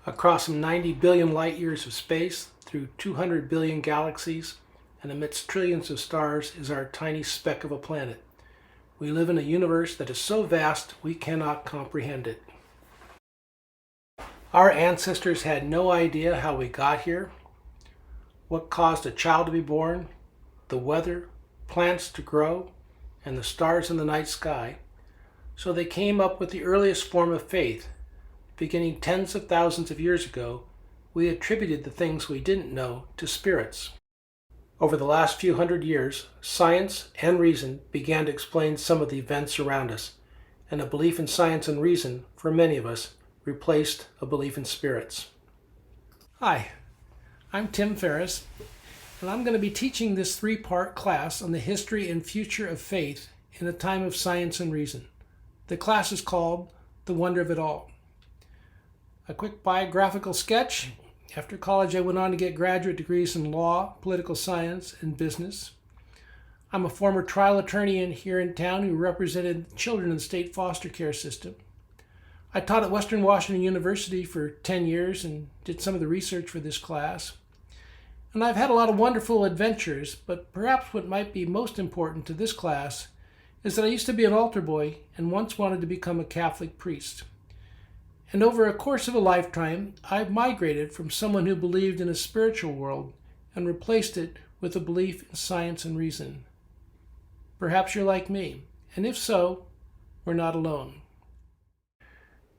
Across some 90 billion light years of space, through 200 billion galaxies, and amidst trillions of stars is our tiny speck of a planet. We live in a universe that is so vast we cannot comprehend it. Our ancestors had no idea how we got here, what caused a child to be born, the weather, plants to grow, and the stars in the night sky. So they came up with the earliest form of faith. Beginning tens of thousands of years ago, we attributed the things we didn't know to spirits. Over the last few hundred years, science and reason began to explain some of the events around us, and a belief in science and reason, for many of us, replaced a belief in spirits. Hi, I'm Tim Farris, and I'm going to be teaching this three-part class on the history and future of faith in a time of science and reason. The class is called The Wonder of It All. A quick biographical sketch. After college, I went on to get graduate degrees in law, political science, and business. I'm a former trial attorney here in town who represented children in the state foster care system. I taught at Western Washington University for 10 years and did some of the research for this class. And I've had a lot of wonderful adventures, but perhaps what might be most important to this class is that I used to be an altar boy and once wanted to become a Catholic priest. And over a course of a lifetime, I've migrated from someone who believed in a spiritual world and replaced it with a belief in science and reason. Perhaps you're like me, and if so, we're not alone.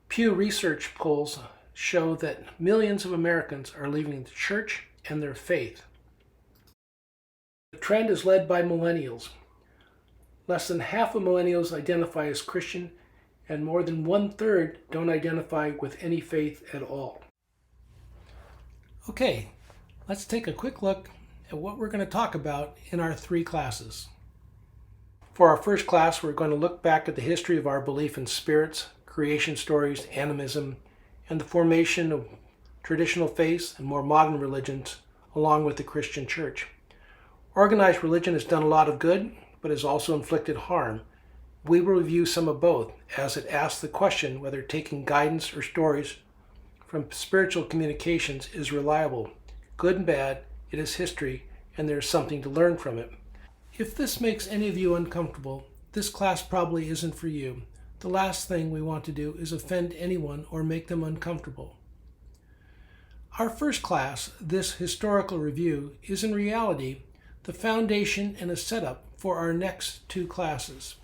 Pew Research polls show that millions of Americans are leaving the church and their faith. The trend is led by millennials. Less than half of millennials identify as Christian, and more than 1/3 don't identify with any faith at all. Okay, let's take a quick look at what we're going to talk about in our three classes. For our first class, we're going to look back at the history of our belief in spirits, creation stories, animism, and the formation of traditional faiths and more modern religions, along with the Christian church. Organized religion has done a lot of good, but has also inflicted harm. We will review some of both, as it asks the question whether taking guidance or stories from spiritual communications is reliable. Good and bad, it is history, and there is something to learn from it. If this makes any of you uncomfortable, this class probably isn't for you. The last thing we want to do is offend anyone or make them uncomfortable. Our first class, this historical review, is in reality the foundation and a setup for our next two classes.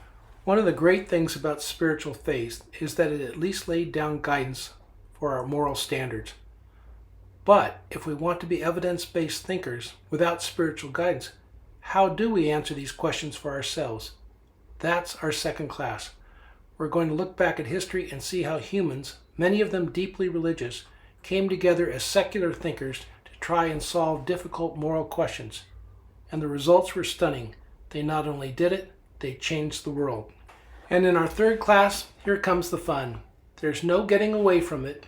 One of the great things about spiritual faith is that it at least laid down guidance for our moral standards. But if we want to be evidence-based thinkers without spiritual guidance, how do we answer these questions for ourselves? That's our second class. We're going to look back at history and see how humans, many of them deeply religious, came together as secular thinkers to try and solve difficult moral questions. And the results were stunning. They not only did it, they changed the world. And in our third class, here comes the fun. There's no getting away from it.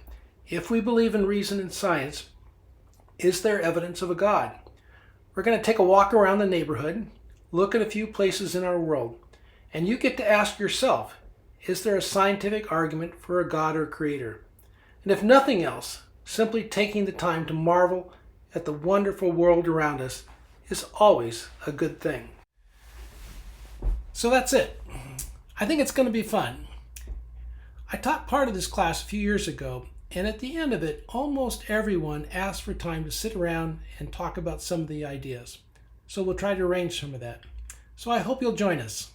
If we believe in reason and science, is there evidence of a God? We're going to take a walk around the neighborhood, look at a few places in our world, and you get to ask yourself, is there a scientific argument for a God or creator? And if nothing else, simply taking the time to marvel at the wonderful world around us is always a good thing. So that's it. I think it's going to be fun. I taught part of this class a few years ago, and at the end of it, almost everyone asked for time to sit around and talk about some of the ideas. So we'll try to arrange some of that. So I hope you'll join us.